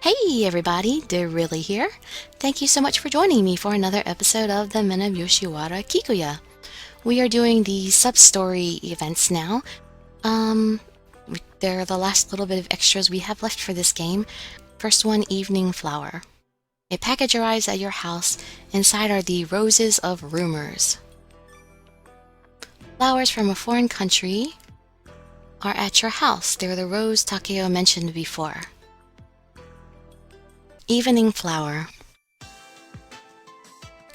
Hey everybody, Dirili here. Thank you so much for joining me for another episode of the Men of Yoshiwara Kikuya. We are doing the sub-story events now. Um, they're the last little bit of extras we have left for this game. First one, Evening Flower. A package arrives at your house. Inside are the Roses of Rumors. Flowers from a foreign country are at your house. They're the rose Takeo mentioned before. Evening Flower.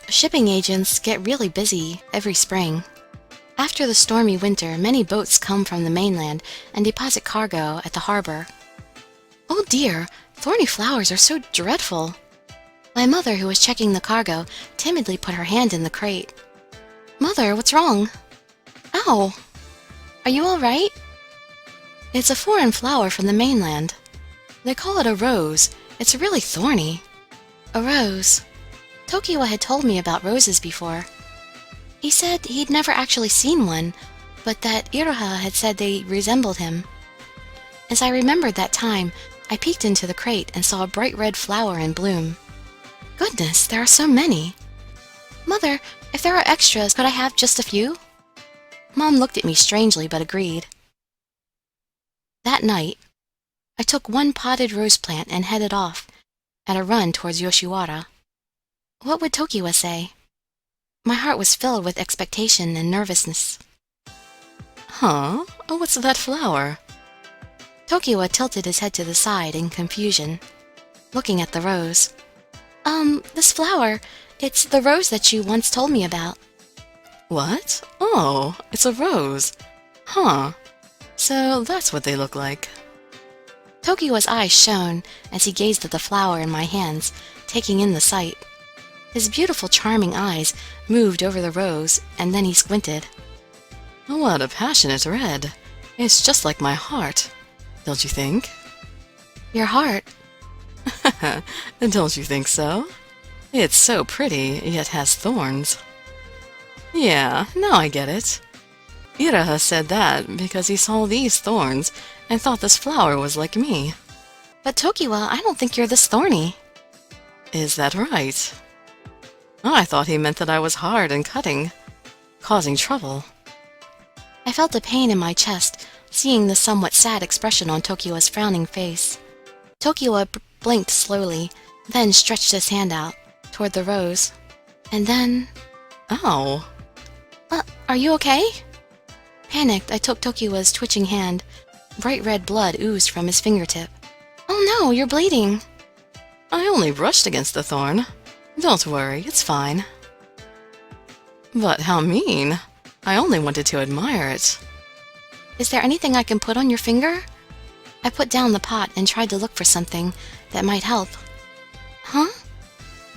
Shipping agents get really busy every spring. After the stormy winter, many boats come from the mainland and deposit cargo at the harbor. Oh dear, thorny flowers are so dreadful. My mother, who was checking the cargo, timidly put her hand in the crate. Mother, what's wrong? Ow! Are you all right? It's a foreign flower from the mainland. They call it a rose. It's really thorny. A rose. Tokiwa had told me about roses before. He said he'd never actually seen one, but that Iroha had said they resembled him. As I remembered that time, I peeked into the crate and saw a bright red flower in bloom. Goodness, there are so many. Mother, if there are extras, could I have just a few? Mom looked at me strangely but agreed. That night, I took one potted rose plant and headed off, at a run towards Yoshiwara. What would Tokiwa say? My heart was filled with expectation and nervousness. Huh? What's that flower? Tokiwa tilted his head to the side in confusion, looking at the rose. This flower, it's the rose that you once told me about. What? Oh, it's a rose. Huh. So that's what they look like. Tokiwa's eyes shone as he gazed at the flower in my hands, taking in the sight. His beautiful, charming eyes moved over the rose, and then he squinted. What a passionate red. It's just like my heart, don't you think? Your heart? Don't you think so? It's so pretty, yet has thorns. Yeah, now I get it. Iroha said that because he saw these thorns and thought this flower was like me. But Tokiwa, I don't think you're this thorny. Is that right? I thought he meant that I was hard and cutting, causing trouble. I felt a pain in my chest, seeing the somewhat sad expression on Tokiwa's frowning face. Tokiwa blinked slowly, then stretched his hand out toward the rose. And then... Ow! Are you okay? Panicked, I took Tokiwa's twitching hand. Bright red blood oozed from his fingertip. Oh no, you're bleeding. I only brushed against the thorn. Don't worry, it's fine. But how mean. I only wanted to admire it. Is there anything I can put on your finger? I put down the pot and tried to look for something that might help. Huh?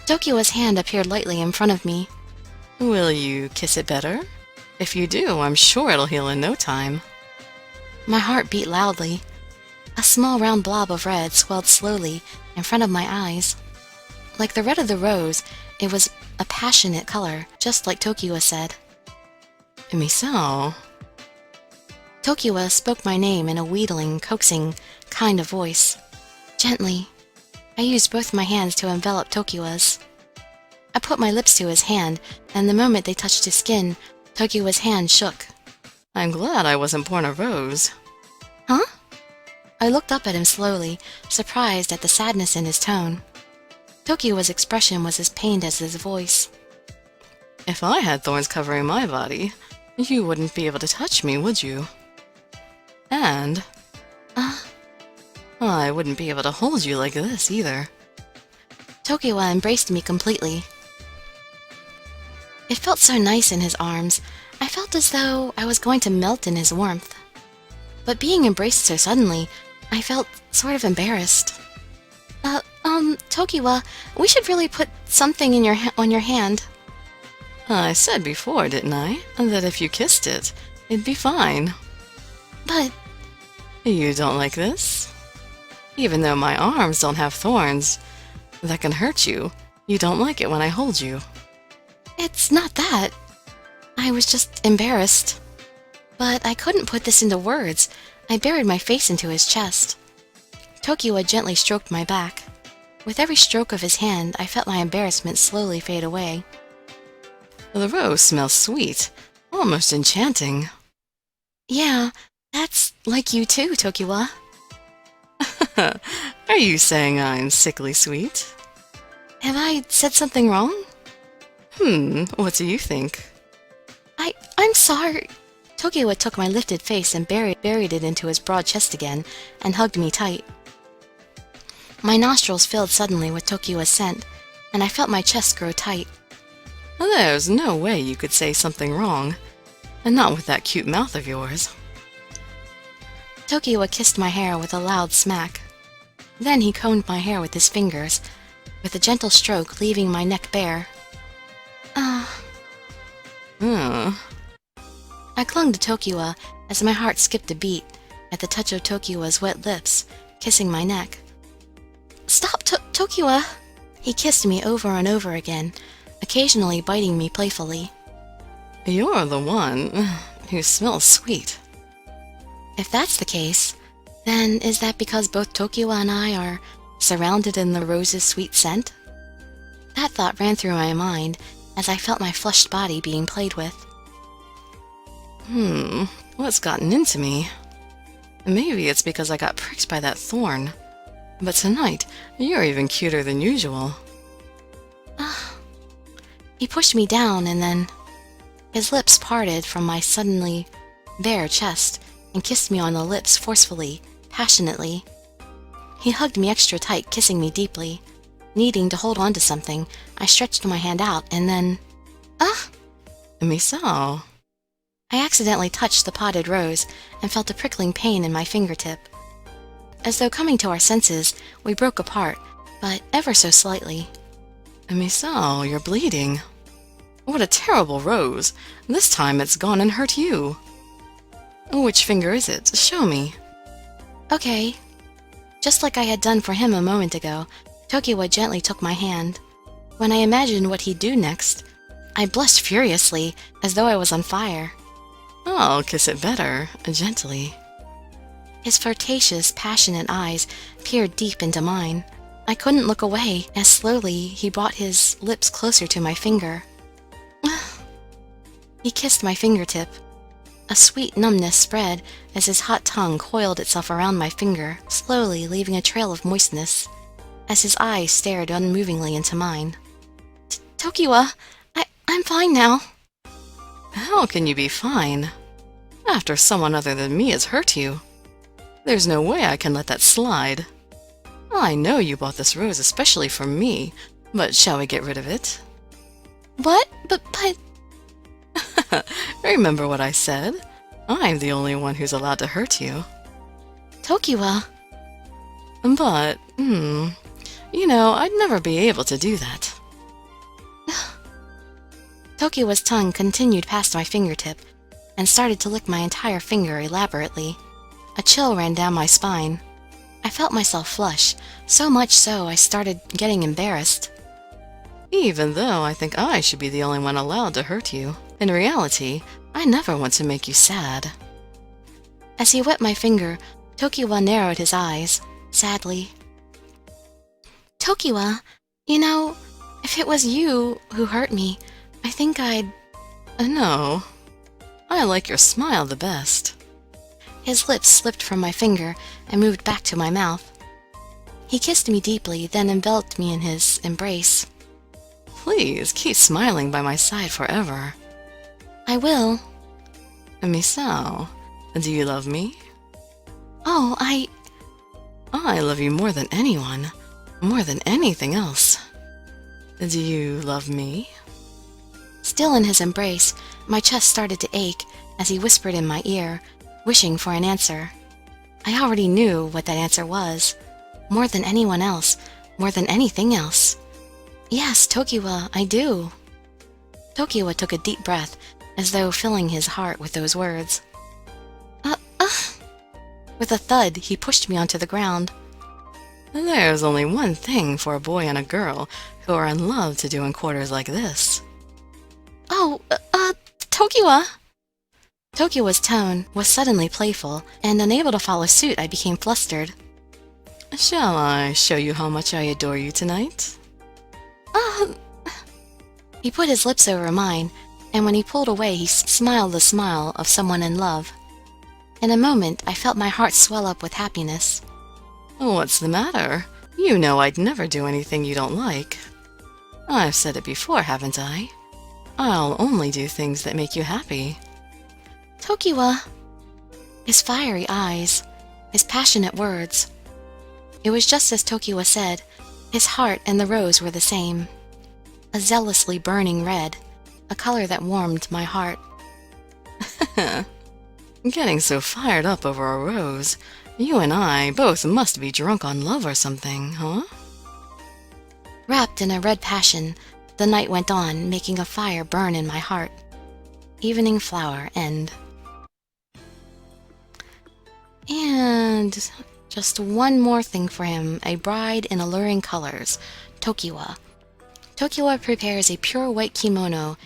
Tokiwa's hand appeared lightly in front of me. Will you kiss it better? If you do, I'm sure it'll heal in no time. My heart beat loudly. A small round blob of red swelled slowly in front of my eyes. Like the red of the rose, it was a passionate color, just like Tokiwa said. Misao. Tokiwa spoke my name in a wheedling, coaxing kind of voice. Gently. I used both my hands to envelop Tokiwa's. I put my lips to his hand, and the moment they touched his skin, Tokiwa's hand shook. I'm glad I wasn't born a rose. Huh? I looked up at him slowly, surprised at the sadness in his tone. Tokiwa's expression was as pained as his voice. If I had thorns covering my body, you wouldn't be able to touch me, would you? And... I wouldn't be able to hold you like this, either. Tokiwa embraced me completely. It felt so nice in his arms. I felt as though I was going to melt in his warmth. But being embraced so suddenly, I felt sort of embarrassed. Tokiwa, we should really put something in on your hand. I said before, didn't I, that if you kissed it, it'd be fine. But... You don't like this? Even though my arms don't have thorns that can hurt you, you don't like it when I hold you. It's not that. I was just embarrassed. But I couldn't put this into words. I buried my face into his chest. Tokiwa gently stroked my back. With every stroke of his hand, I felt my embarrassment slowly fade away. The rose smells sweet, almost enchanting. Yeah, that's like you too, Tokiwa. Are you saying I'm sickly sweet? Have I said something wrong? What do you think? I'm sorry. Tokiwa took my lifted face and buried it into his broad chest again and hugged me tight. My nostrils filled suddenly with Tokiwa's scent, and I felt my chest grow tight. There's no way you could say something wrong, and not with that cute mouth of yours. Tokiwa kissed my hair with a loud smack. Then he combed my hair with his fingers, with a gentle stroke leaving my neck bare. I clung to Tokiwa as my heart skipped a beat at the touch of Tokiwa's wet lips, kissing my neck. Stop, Tokiwa! He kissed me over and over again, occasionally biting me playfully. You're the one who smells sweet. If that's the case, then is that because both Tokiwa and I are surrounded in the rose's sweet scent? That thought ran through my mind as I felt my flushed body being played with. What's gotten into me? Maybe it's because I got pricked by that thorn. But tonight, you're even cuter than usual. He pushed me down and then his lips parted from my suddenly bare chest and kissed me on the lips forcefully, passionately. He hugged me extra tight, kissing me deeply. Needing to hold on to something, I stretched my hand out and then... Misao. I accidentally touched the potted rose and felt a prickling pain in my fingertip. As though coming to our senses, we broke apart, but ever so slightly. Misao, you're bleeding. What a terrible rose. This time it's gone and hurt you. Which finger is it? Show me. Okay. Just like I had done for him a moment ago, Tokiwa gently took my hand. When I imagined what he'd do next, I blushed furiously, as though I was on fire. I'll kiss it better, gently. His flirtatious, passionate eyes peered deep into mine. I couldn't look away, as slowly he brought his lips closer to my finger. He kissed my fingertip. A sweet numbness spread as his hot tongue coiled itself around my finger, slowly leaving a trail of moistness, as his eyes stared unmovingly into mine. Tokiwa, I'm fine now. How can you be fine? After someone other than me has hurt you. There's no way I can let that slide. I know you bought this rose especially for me, but shall we get rid of it? What? But... Remember what I said? I'm the only one who's allowed to hurt you. Tokiwa. But, I'd never be able to do that. Tokiwa's tongue continued past my fingertip and started to lick my entire finger elaborately. A chill ran down my spine. I felt myself flush, so much so I started getting embarrassed. Even though I think I should be the only one allowed to hurt you. In reality, I never want to make you sad. As he wet my finger, Tokiwa narrowed his eyes, sadly. Tokiwa, if it was you who hurt me, I think I'd... No. I like your smile the best. His lips slipped from my finger and moved back to my mouth. He kissed me deeply, then enveloped me in his embrace. Please, keep smiling by my side forever. I will. Misao, do you love me? Oh, I love you more than anyone, more than anything else. Do you love me? Still in his embrace, my chest started to ache as he whispered in my ear, wishing for an answer. I already knew what that answer was. More than anyone else, more than anything else. Yes, Tokiwa, I do. Tokiwa took a deep breath, as though filling his heart with those words. With a thud, he pushed me onto the ground. There's only one thing for a boy and a girl who are in love to do in quarters like this. Tokiwa! Tokiwa's tone was suddenly playful, and unable to follow suit, I became flustered. Shall I show you how much I adore you tonight? Uh, he put his lips over mine, and when he pulled away, he smiled the smile of someone in love. In a moment, I felt my heart swell up with happiness. What's the matter? You know I'd never do anything you don't like. I've said it before, haven't I? I'll only do things that make you happy. Tokiwa! His fiery eyes, his passionate words. It was just as Tokiwa said. His heart and the rose were the same. A zealously burning red, a color that warmed my heart. Getting so fired up over a rose. You and I both must be drunk on love or something, huh? Wrapped in a red passion, the night went on, making a fire burn in my heart. Evening flower end. And just one more thing for him, a bride in alluring colors, Tokiwa. Tokiwa prepares a pure white kimono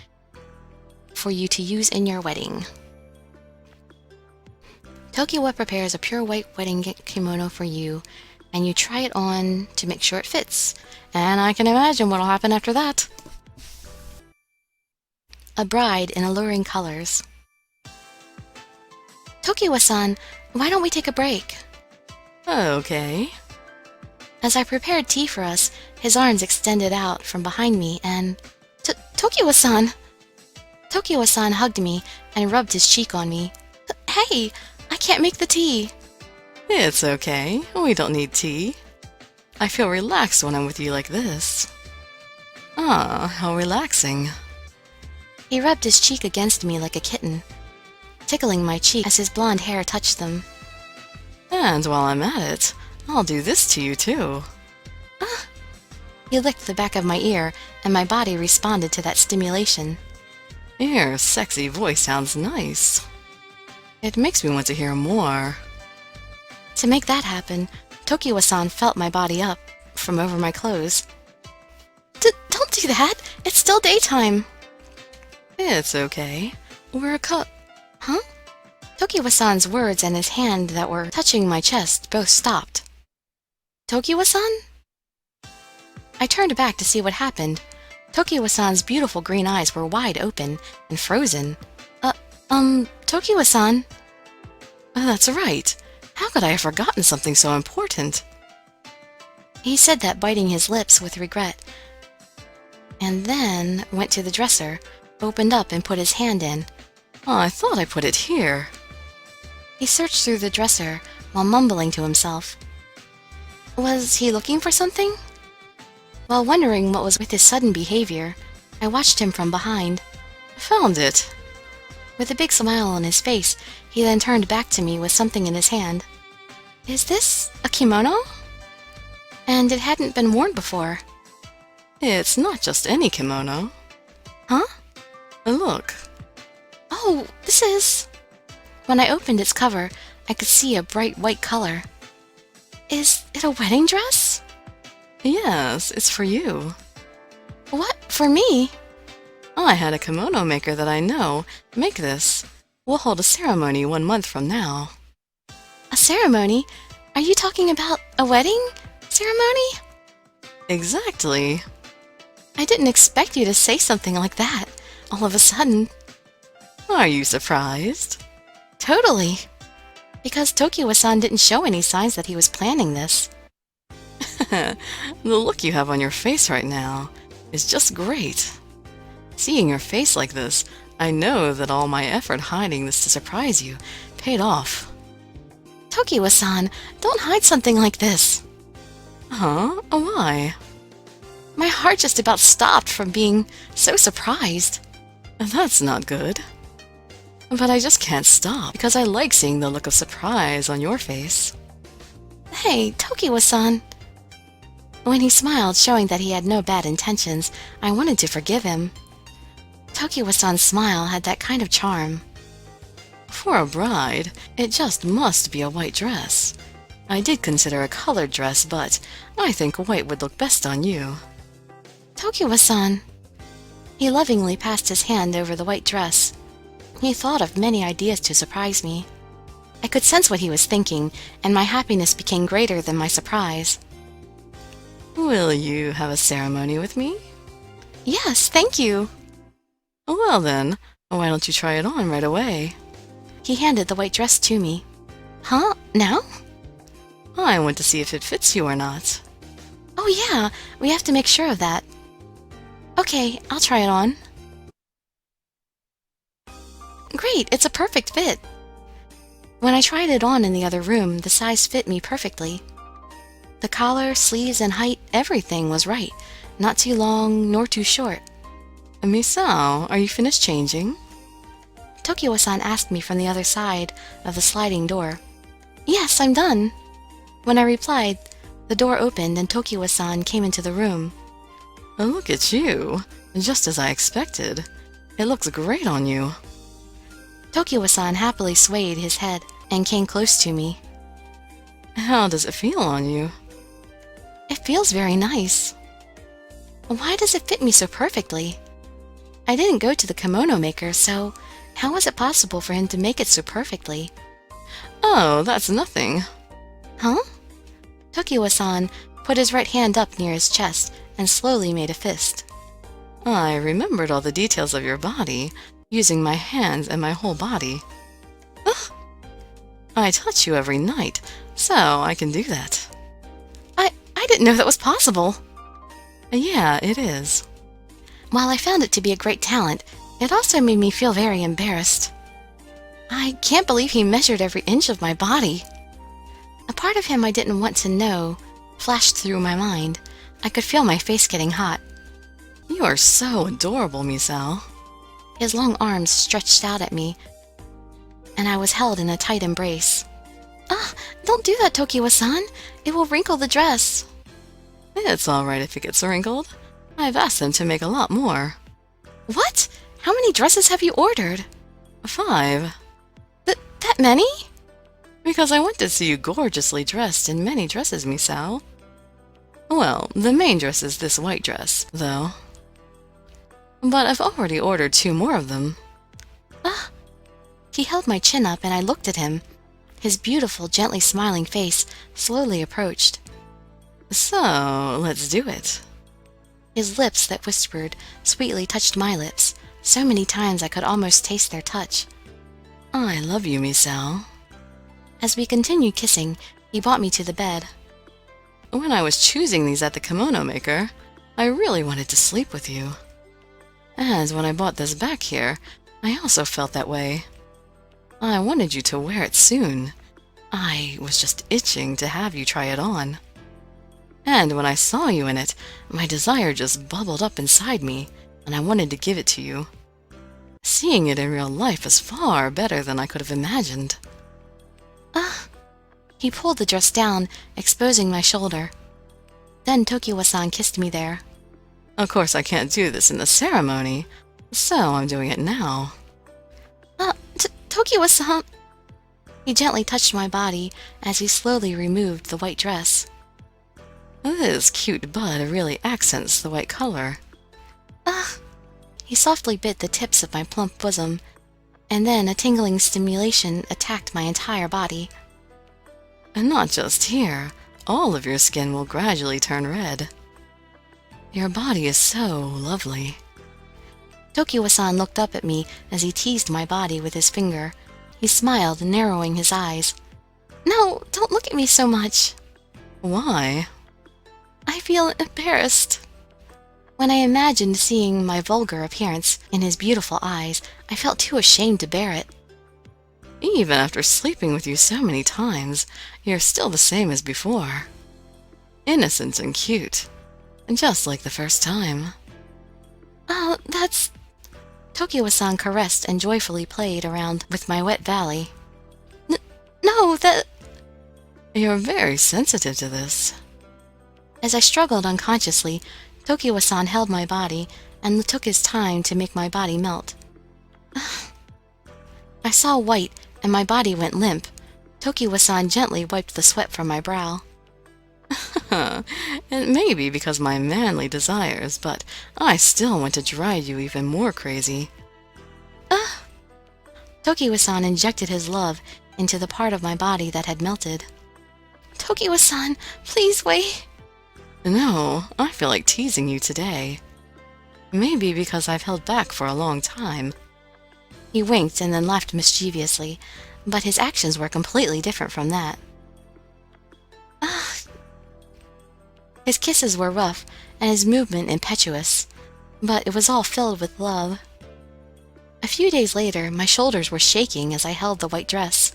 for you to use in your wedding. Tokiwa prepares a pure white wedding kimono for you, and you try it on to make sure it fits. And I can imagine what'll happen after that. A bride in alluring colors. Tokiwa-san, why don't we take a break? Okay. As I prepared tea for us, his arms extended out from behind me, and Tokiwa-san! Tokiwa-san hugged me and rubbed his cheek on me. Hey, I can't make the tea. It's okay. We don't need tea. I feel relaxed when I'm with you like this. Ah, how relaxing. He rubbed his cheek against me like a kitten, tickling my cheek as his blonde hair touched them. And while I'm at it, I'll do this to you too. He licked the back of my ear, and my body responded to that stimulation. Your sexy voice sounds nice. It makes me want to hear more. To make that happen, Tokiwa-san felt my body up from over my clothes. Don't do that! It's still daytime! It's okay. We're Huh? Tokiwa-san's words and his hand that were touching my chest both stopped. Tokiwa-san? I turned back to see what happened. Tokiwa-san's beautiful green eyes were wide open and frozen. Tokiwa-san? That's right. How could I have forgotten something so important? He said that, biting his lips with regret, and then went to the dresser, opened up and put his hand in. Oh, I thought I put it here. He searched through the dresser while mumbling to himself. Was he looking for something? While wondering what was with his sudden behavior, I watched him from behind. Found it. With a big smile on his face, he then turned back to me with something in his hand. Is this a kimono? And it hadn't been worn before. It's not just any kimono. Huh? Look. Oh, this is... When I opened its cover, I could see a bright white color. Is it a wedding dress? Yes, it's for you. What? For me? I had a kimono maker that I know make this. We'll hold a ceremony 1 month from now. A ceremony? Are you talking about a wedding ceremony? Exactly. I didn't expect you to say something like that, all of a sudden. Are you surprised? Totally. Because Tokiwa-san didn't show any signs that he was planning this. The look you have on your face right now is just great. Seeing your face like this, I know that all my effort hiding this to surprise you paid off. Tokiwa-san, don't hide something like this. Huh? Why? My heart just about stopped from being so surprised. That's not good. But I just can't stop because I like seeing the look of surprise on your face. Hey, Tokiwa-san. When he smiled, showing that he had no bad intentions, I wanted to forgive him. Tokiwa-san's smile had that kind of charm. For a bride, it just must be a white dress. I did consider a colored dress, but I think white would look best on you. Tokiwa-san. He lovingly passed his hand over the white dress. He thought of many ideas to surprise me. I could sense what he was thinking, and my happiness became greater than my surprise. Will you have a ceremony with me? Yes, thank you. Well then, why don't you try it on right away? He handed the white dress to me. Huh? Now? I want to see if it fits you or not. Oh yeah, we have to make sure of that. Okay, I'll try it on. Great, it's a perfect fit. When I tried it on in the other room, the size fit me perfectly. The collar, sleeves, and height, everything was right. Not too long, nor too short. Misao, are you finished changing? Tokiwa-san asked me from the other side of the sliding door. Yes, I'm done. When I replied, the door opened and Tokiwa-san came into the room. Look at you, just as I expected. It looks great on you. Tokiwa-san happily swayed his head and came close to me. How does it feel on you? It feels very nice. Why does it fit me so perfectly? I didn't go to the kimono maker, so how was it possible for him to make it so perfectly? Oh, that's nothing. Huh? Tokiwa-san put his right hand up near his chest and slowly made a fist. I remembered all the details of your body, using my hands and my whole body. Ugh. I touch you every night, so I can do that. I didn't know that was possible. Yeah, it is. While I found it to be a great talent, it also made me feel very embarrassed. I can't believe he measured every inch of my body. A part of him I didn't want to know flashed through my mind. I could feel my face getting hot. You are so adorable, Misao. His long arms stretched out at me, and I was held in a tight embrace. Ah, don't do that, Tokiwa-san. It will wrinkle the dress. It's all right if it gets wrinkled. I've asked them to make a lot more. What? How many dresses have you ordered? 5. That many? Because I want to see you gorgeously dressed in many dresses, Misao. Well, the main dress is this white dress, though. But I've already ordered 2 more of them. Ah. He held my chin up and I looked at him. His beautiful, gently smiling face slowly approached. So, let's do it. His lips that whispered sweetly touched my lips, so many times I could almost taste their touch. I love you, Misao. As we continued kissing, he brought me to the bed. When I was choosing these at the kimono maker, I really wanted to sleep with you. And when I bought this back here, I also felt that way. I wanted you to wear it soon. I was just itching to have you try it on. And when I saw you in it, my desire just bubbled up inside me, and I wanted to give it to you. Seeing it in real life is far better than I could have imagined. Ah! He pulled the dress down, exposing my shoulder. Then Tokiwa-san kissed me there. Of course I can't do this in the ceremony, so I'm doing it now. Tokiwa-san! He gently touched my body as he slowly removed the white dress. This cute bud really accents the white color. Ah! He softly bit the tips of my plump bosom, and then a tingling stimulation attacked my entire body. And not just here, all of your skin will gradually turn red. Your body is so lovely. Tokiwa-san looked up at me as he teased my body with his finger. He smiled, narrowing his eyes. No, don't look at me so much. Why? I feel embarrassed. When I imagined seeing my vulgar appearance in his beautiful eyes, I felt too ashamed to bear it. Even after sleeping with you so many times, you're still the same as before. Innocent and cute, just like the first time. Oh, that's... Tokiwa-san caressed and joyfully played around with my wet valley. No, that... You're very sensitive to this. As I struggled unconsciously, Tokiwa-san held my body and took his time to make my body melt. I saw white and my body went limp. Tokiwa-san gently wiped the sweat from my brow. It may be because my manly desires, but I still want to drive you even more crazy. Tokiwa-san injected his love into the part of my body that had melted. Tokiwa-san, please wait. No, I feel like teasing you today. Maybe because I've held back for a long time. He winked and then laughed mischievously, but his actions were completely different from that. His kisses were rough and his movement impetuous, but it was all filled with love. A few days later, my shoulders were shaking as I held the white dress.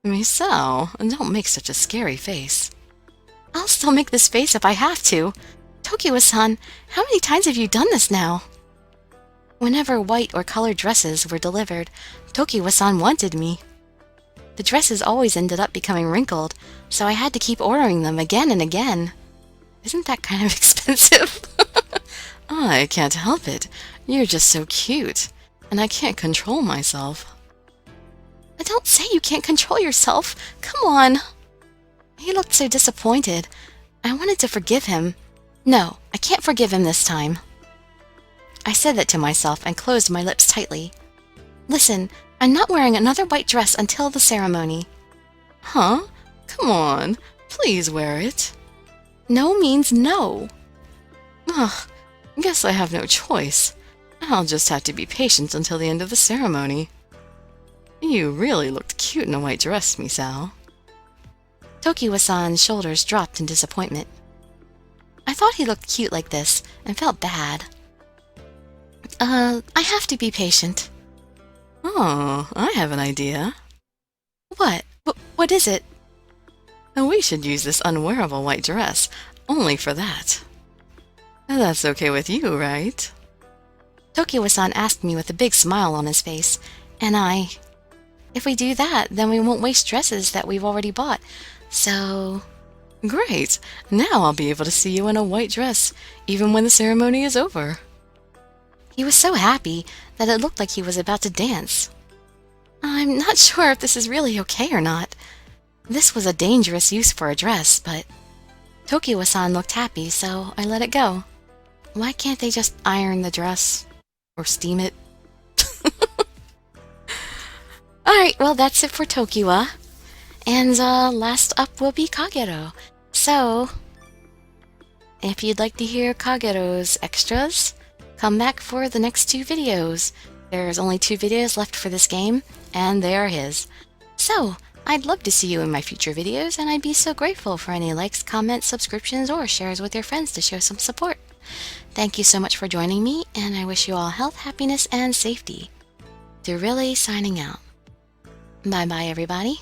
Misao, don't make such a scary face. I'll still make this face if I have to. Tokiwa-san, how many times have you done this now? Whenever white or colored dresses were delivered, Tokiwa-san wanted me. The dresses always ended up becoming wrinkled, so I had to keep ordering them again and again. Isn't that kind of expensive? I can't help it. You're just so cute, and I can't control myself. Don't say you can't control yourself. Come on. He looked so disappointed. I wanted to forgive him. No, I can't forgive him this time. I said that to myself and closed my lips tightly. Listen, I'm not wearing another white dress until the ceremony. Huh? Come on, please wear it. No means no. Ugh, guess I have no choice. I'll just have to be patient until the end of the ceremony. You really looked cute in a white dress, Misao. Tokiwa-san's shoulders dropped in disappointment. I thought he looked cute like this and felt bad. I have to be patient. Oh, I have an idea. What? What is it? We should use this unwearable white dress only for that. That's okay with you, right? Tokiwa-san asked me with a big smile on his face, and if we do that, then we won't waste dresses that we've already bought, so... Great! Now I'll be able to see you in a white dress, even when the ceremony is over. He was so happy that it looked like he was about to dance. I'm not sure if this is really okay or not. This was a dangerous use for a dress, but Tokiwa-san looked happy, so I let it go. Why can't they just iron the dress? Or steam it? Alright, well that's it for Tokiwa. And last up will be Kagero. So, if you'd like to hear Kagero's extras, come back for the next 2 videos. There's only 2 videos left for this game, and they are his. So, I'd love to see you in my future videos, and I'd be so grateful for any likes, comments, subscriptions, or shares with your friends to show some support. Thank you so much for joining me, and I wish you all health, happiness, and safety. Dirili signing out. Bye-bye, everybody.